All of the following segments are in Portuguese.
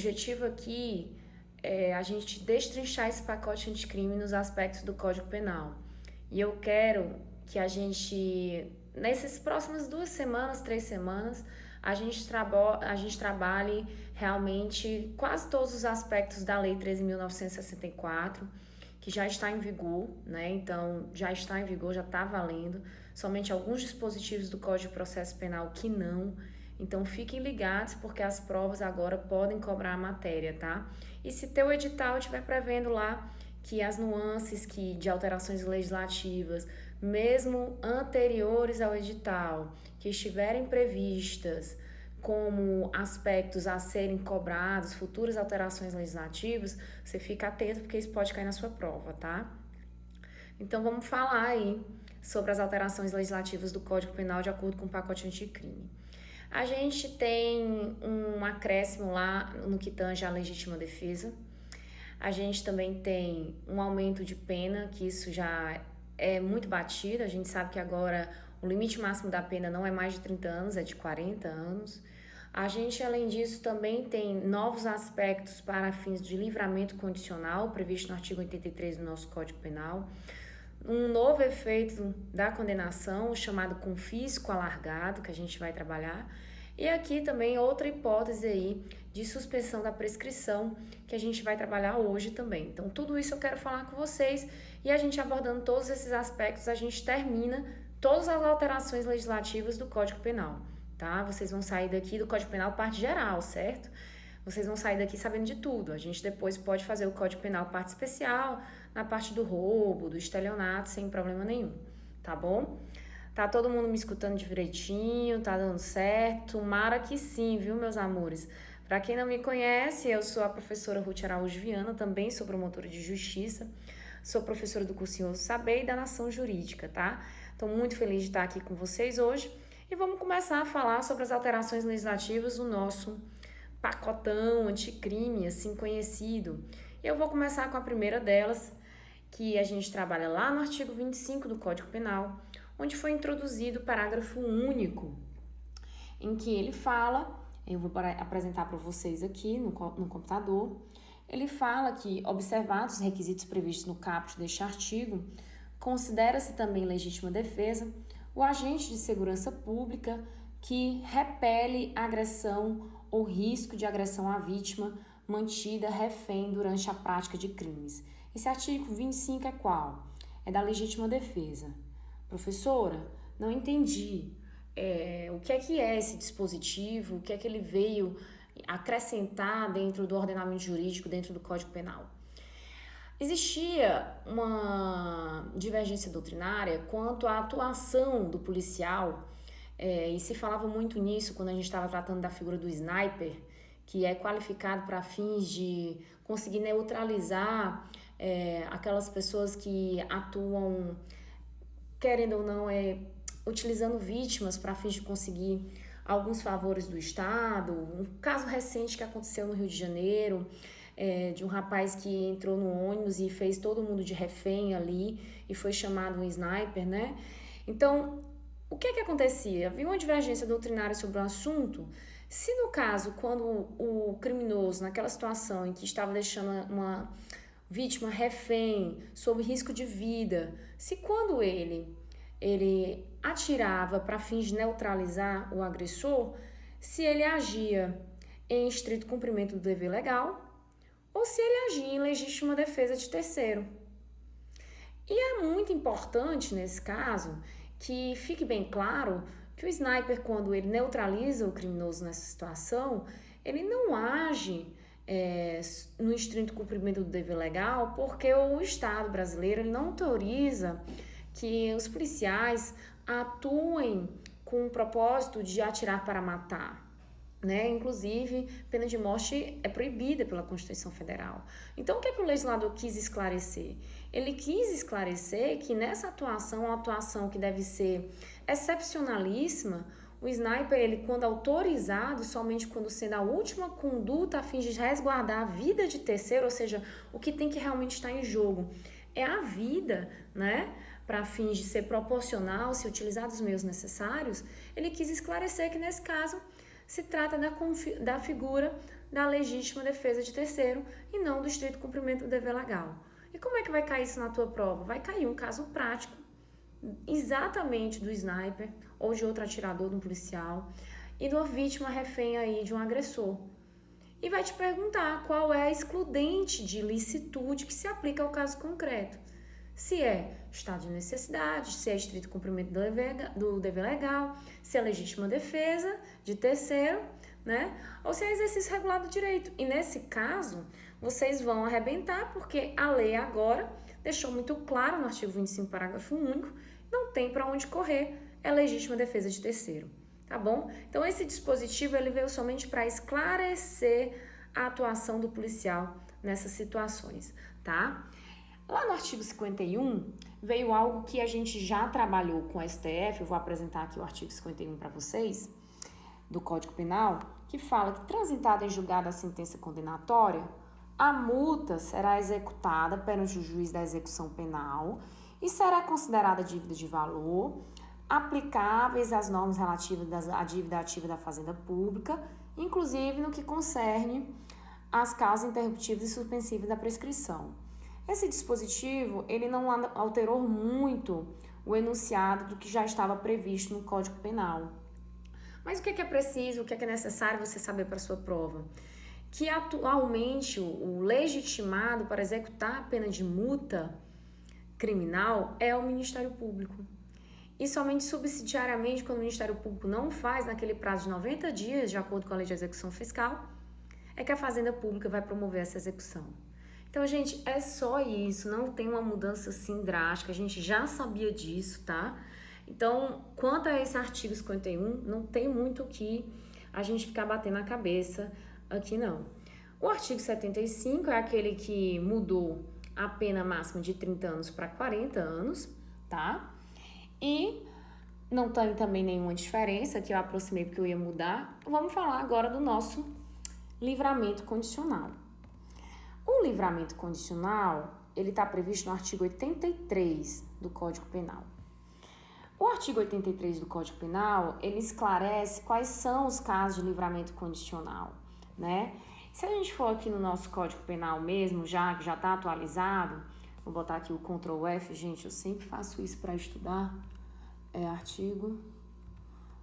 O objetivo aqui é a gente destrinchar esse pacote anticrime nos aspectos do Código Penal. E eu quero que a gente, nessas próximas 2 semanas, 3 semanas, a gente trabalhe realmente quase todos os aspectos da Lei 13.964, que já está em vigor, né? Então, já está em vigor, já está valendo. Somente alguns dispositivos do Código de Processo Penal que não. Então, fiquem ligados, porque as provas agora podem cobrar a matéria, tá? E se teu edital estiver prevendo lá que as nuances de alterações legislativas, mesmo anteriores ao edital, que estiverem previstas como aspectos a serem cobrados, futuras alterações legislativas, você fica atento porque isso pode cair na sua prova, tá? Então vamos falar aí sobre as alterações legislativas do Código Penal de acordo com o pacote anticrime. A gente tem um acréscimo lá no que tange à legítima defesa. A gente também tem um aumento de pena, que isso já é muito batido. A gente sabe que agora o limite máximo da pena não é mais de 30 anos, é de 40 anos. A gente, além disso, também tem novos aspectos para fins de livramento condicional, previsto no artigo 83 do nosso Código Penal. Um novo efeito da condenação, chamado confisco alargado, que a gente vai trabalhar. E aqui também outra hipótese aí de suspensão da prescrição, que a gente vai trabalhar hoje também. Então, tudo isso eu quero falar com vocês, e a gente abordando todos esses aspectos, a gente termina todas as alterações legislativas do Código Penal, tá? Vocês vão sair daqui do Código Penal parte geral, certo? Vocês vão sair daqui sabendo de tudo. A gente depois pode fazer o Código Penal parte especial, na parte do roubo, do estelionato, sem problema nenhum, tá bom? Tá todo mundo me escutando direitinho? Tá dando certo? Tomara que sim, viu, meus amores? Para quem não me conhece, eu sou a professora Ruth Araújo Viana, também sou promotora de justiça, sou professora do cursinho Saber e da Nação Jurídica, tá? Estou muito feliz de estar aqui com vocês hoje e vamos começar a falar sobre as alterações legislativas do nosso pacotão anticrime, assim conhecido. Eu vou começar com a primeira delas, que a gente trabalha lá no artigo 25 do Código Penal, onde foi introduzido o parágrafo único, em que ele fala, eu vou apresentar para vocês aqui no computador, ele fala que, observados os requisitos previstos no caput deste artigo, considera-se também legítima defesa o agente de segurança pública que repele agressão ou risco de agressão à vítima mantida refém durante a prática de crimes. Esse artigo 25 é qual? É da legítima defesa. Professora, não entendi o que é esse dispositivo, o que é que ele veio acrescentar dentro do ordenamento jurídico, dentro do Código Penal. Existia uma divergência doutrinária quanto à atuação do policial, e se falava muito nisso quando a gente estava tratando da figura do sniper, que é qualificado para fins de conseguir neutralizar aquelas pessoas que atuam, querendo ou não, utilizando vítimas para fins de conseguir alguns favores do Estado. Um caso recente que aconteceu no Rio de Janeiro, de um rapaz que entrou no ônibus e fez todo mundo de refém ali e foi chamado um sniper, né? Então, o que acontecia? Havia uma divergência doutrinária sobre o assunto. Se no caso, quando o criminoso, naquela situação em que estava deixando uma vítima refém, sob risco de vida, se quando ele atirava para fins de neutralizar o agressor, se ele agia em estrito cumprimento do dever legal ou se ele agia em legítima defesa de terceiro. E é muito importante, nesse caso, que fique bem claro que o sniper, quando ele neutraliza o criminoso nessa situação, ele não age no estrito cumprimento do dever legal, porque o Estado brasileiro ele não autoriza que os policiais atuem com o propósito de atirar para matar, né? Inclusive, pena de morte é proibida pela Constituição Federal. Então, o que o legislador quis esclarecer? Ele quis esclarecer que nessa atuação, uma atuação que deve ser excepcionalíssima, o sniper, ele, quando autorizado, somente quando sendo a última conduta a fim de resguardar a vida de terceiro, ou seja, o que tem que realmente estar em jogo é a vida, né? Para fins de ser proporcional, se utilizar dos meios necessários, ele quis esclarecer que, nesse caso, se trata da figura da legítima defesa de terceiro e não do estrito cumprimento do dever legal. E como é que vai cair isso na tua prova? Vai cair um caso prático, exatamente do sniper ou de outro atirador, de um policial, e de uma vítima refém aí de um agressor. E vai te perguntar qual é a excludente de ilicitude que se aplica ao caso concreto. Se é estado de necessidade, se é estrito cumprimento do dever legal, se é legítima defesa de terceiro, né? Ou se é exercício regular do direito. E nesse caso, vocês vão arrebentar, porque a lei agora deixou muito claro no artigo 25, parágrafo único, não tem para onde correr, é legítima defesa de terceiro, tá bom? Então esse dispositivo ele veio somente para esclarecer a atuação do policial nessas situações, tá? Lá no artigo 51, veio algo que a gente já trabalhou com o STF, eu vou apresentar aqui o artigo 51 para vocês, do Código Penal, que fala que transitada em julgado a sentença condenatória, a multa será executada perante o juiz da execução penal e será considerada dívida de valor, aplicáveis às normas relativas à dívida ativa da Fazenda Pública, inclusive no que concerne às causas interruptivas e suspensivas da prescrição. Esse dispositivo, ele não alterou muito o enunciado do que já estava previsto no Código Penal. Mas o que é preciso, o que é necessário você saber para a sua prova? Que atualmente o legitimado para executar a pena de multa criminal é o Ministério Público. E somente subsidiariamente, quando o Ministério Público não faz naquele prazo de 90 dias, de acordo com a Lei de Execução Fiscal, é que a Fazenda Pública vai promover essa execução. Então, gente, é só isso, não tem uma mudança assim drástica, a gente já sabia disso, tá? Então, quanto a esse artigo 51, não tem muito o que a gente ficar batendo a cabeça aqui, não. O artigo 75 é aquele que mudou a pena máxima de 30 anos para 40 anos, tá? E não tem também nenhuma diferença, que eu aproximei porque eu ia mudar. Vamos falar agora do nosso livramento condicional. O livramento condicional, ele está previsto no artigo 83 do Código Penal. O artigo 83 do Código Penal, ele esclarece quais são os casos de livramento condicional, né? Se a gente for aqui no nosso Código Penal mesmo, já que já está atualizado, vou botar aqui o Ctrl F, gente, eu sempre faço isso para estudar, é artigo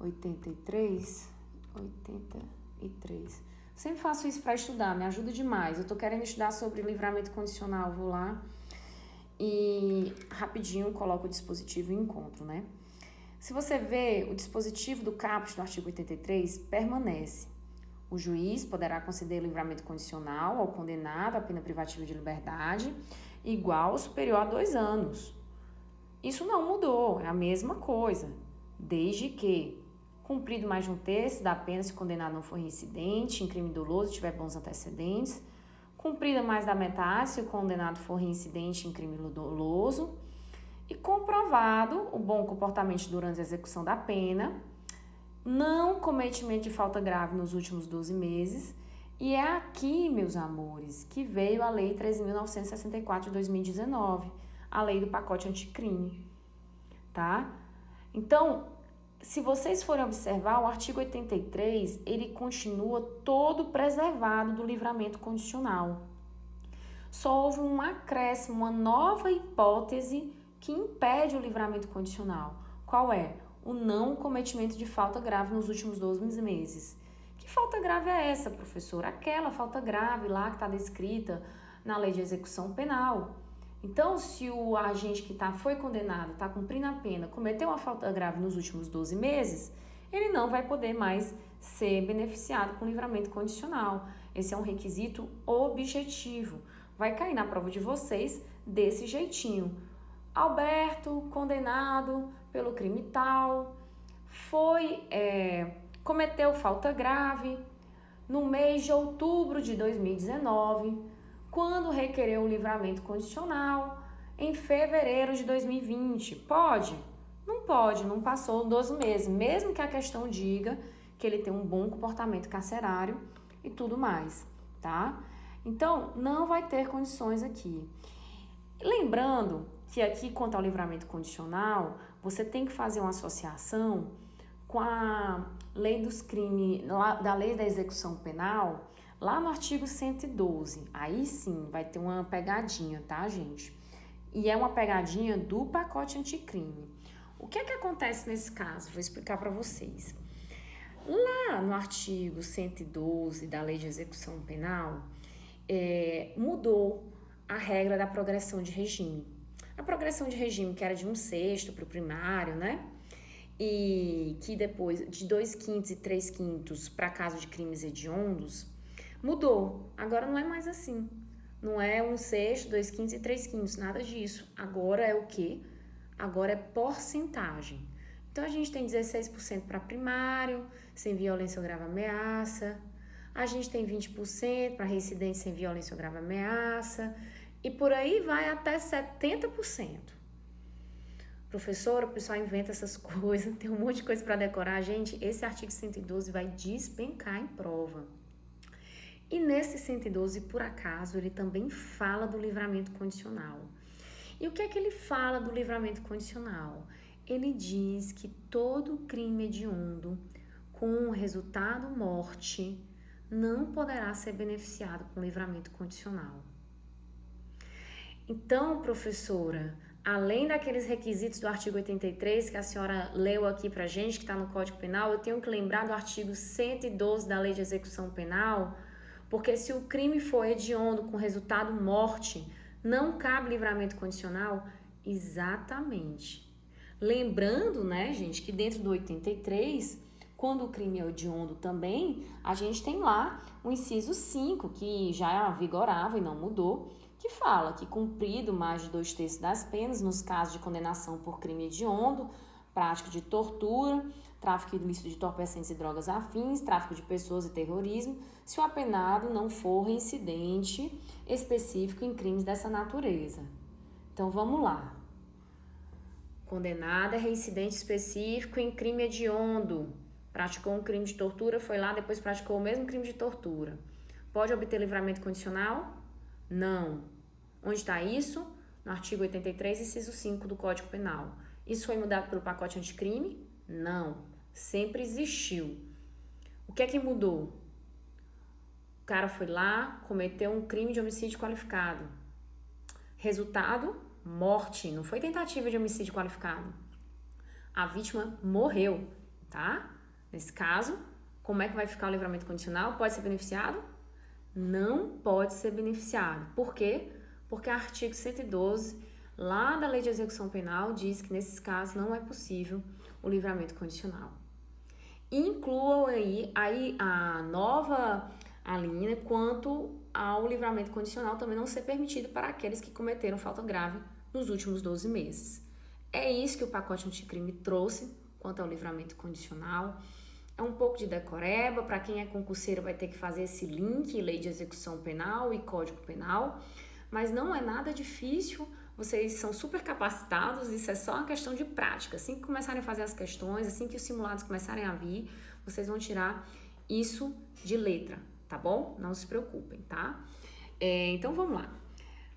83. Sempre faço isso para estudar, me ajuda demais. Eu tô querendo estudar sobre livramento condicional, vou lá e rapidinho coloco o dispositivo e encontro, né? Se você vê, o dispositivo do caput do artigo 83 permanece. O juiz poderá conceder livramento condicional ao condenado à pena privativa de liberdade igual ou superior a 2 anos. Isso não mudou, é a mesma coisa, desde que cumprido mais de 1/3 da pena se o condenado não for reincidente em crime doloso e tiver bons antecedentes, cumprida mais da metade se o condenado for reincidente em crime doloso e comprovado o bom comportamento durante a execução da pena, não cometimento de falta grave nos últimos 12 meses, e é aqui, meus amores, que veio a Lei 13.964 de 2019, a lei do pacote anticrime, tá? Então, se vocês forem observar, o artigo 83, ele continua todo preservado do livramento condicional. Só houve um acréscimo, uma nova hipótese que impede o livramento condicional. Qual é? O não cometimento de falta grave nos últimos 12 meses. Que falta grave é essa, professor? Aquela falta grave lá que está descrita na Lei de Execução Penal. Então, se o agente que foi condenado, está cumprindo a pena, cometeu uma falta grave nos últimos 12 meses, ele não vai poder mais ser beneficiado com livramento condicional. Esse é um requisito objetivo. Vai cair na prova de vocês desse jeitinho. Alberto, condenado pelo crime tal, cometeu falta grave no mês de outubro de 2019, quando requereu o livramento condicional em fevereiro de 2020. Pode? Não pode, não passou 12 meses, mesmo que a questão diga que ele tem um bom comportamento carcerário e tudo mais, tá? Então, não vai ter condições aqui. Lembrando que aqui, quanto ao livramento condicional, você tem que fazer uma associação com a lei dos crimes, da lei da execução penal, Lá no artigo 112, aí sim vai ter uma pegadinha, tá, gente? E é uma pegadinha do pacote anticrime. O que é que acontece nesse caso? Vou explicar para vocês. Lá no artigo 112 da Lei de Execução Penal, mudou a regra da progressão de regime. A progressão de regime, que era de 1/6 para o primário, né? E que depois de 2/5 e 3/5 para caso de crimes hediondos, mudou. Agora não é mais assim. Não é 1/6, 2/5 e 3/5, nada disso. Agora é o quê? Agora é porcentagem. Então a gente tem 16% para primário, sem violência ou grave ameaça. A gente tem 20% para reincidente sem violência ou grave ameaça. E por aí vai até 70%. Professora, o pessoal inventa essas coisas, tem um monte de coisa para decorar. Gente, esse artigo 112 vai despencar em prova. E nesse 112, por acaso, ele também fala do livramento condicional. E o que é que ele fala do livramento condicional? Ele diz que todo crime hediondo com resultado morte não poderá ser beneficiado com livramento condicional. Então, professora, além daqueles requisitos do artigo 83 que a senhora leu aqui pra gente, que está no Código Penal, eu tenho que lembrar do artigo 112 da Lei de Execução Penal, porque se o crime for hediondo com resultado morte, não cabe livramento condicional? Exatamente. Lembrando, né, gente, que dentro do 83, quando o crime é hediondo também, a gente tem lá o inciso 5, que já vigorava e não mudou, que fala que cumprido mais de 2/3 das penas, nos casos de condenação por crime hediondo, prática de tortura, tráfico ilícito de entorpecentes e drogas afins, tráfico de pessoas e terrorismo, se o apenado não for reincidente específico em crimes dessa natureza. Então vamos lá. Condenado é reincidente específico em crime hediondo. Praticou um crime de tortura, foi lá, depois praticou o mesmo crime de tortura. Pode obter livramento condicional? Não. Onde está isso? No artigo 83, inciso 5 do Código Penal. Isso foi mudado pelo pacote anticrime? Não. Sempre existiu. O que é que mudou? O cara foi lá, cometeu um crime de homicídio qualificado. Resultado? Morte. Não foi tentativa de homicídio qualificado. A vítima morreu, tá? Nesse caso, como é que vai ficar o livramento condicional? Pode ser beneficiado? Não pode ser beneficiado. Por quê? Porque o artigo 112, lá da Lei de Execução Penal, diz que nesses casos não é possível o livramento condicional. Incluam aí a nova linha quanto ao livramento condicional também não ser permitido para aqueles que cometeram falta grave nos últimos 12 meses. É isso que o pacote anticrime trouxe quanto ao livramento condicional. É um pouco de decoreba, para quem é concurseiro vai ter que fazer esse link, Lei de Execução Penal e Código Penal, mas não é nada difícil, vocês são super capacitados, isso é só uma questão de prática. Assim que começarem a fazer as questões, assim que os simulados começarem a vir, vocês vão tirar isso de letra, tá bom? Não se preocupem, tá? Então vamos lá.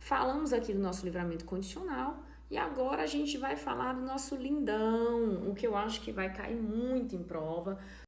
Falamos aqui do nosso livramento condicional e agora a gente vai falar do nosso lindão, o que eu acho que vai cair muito em prova.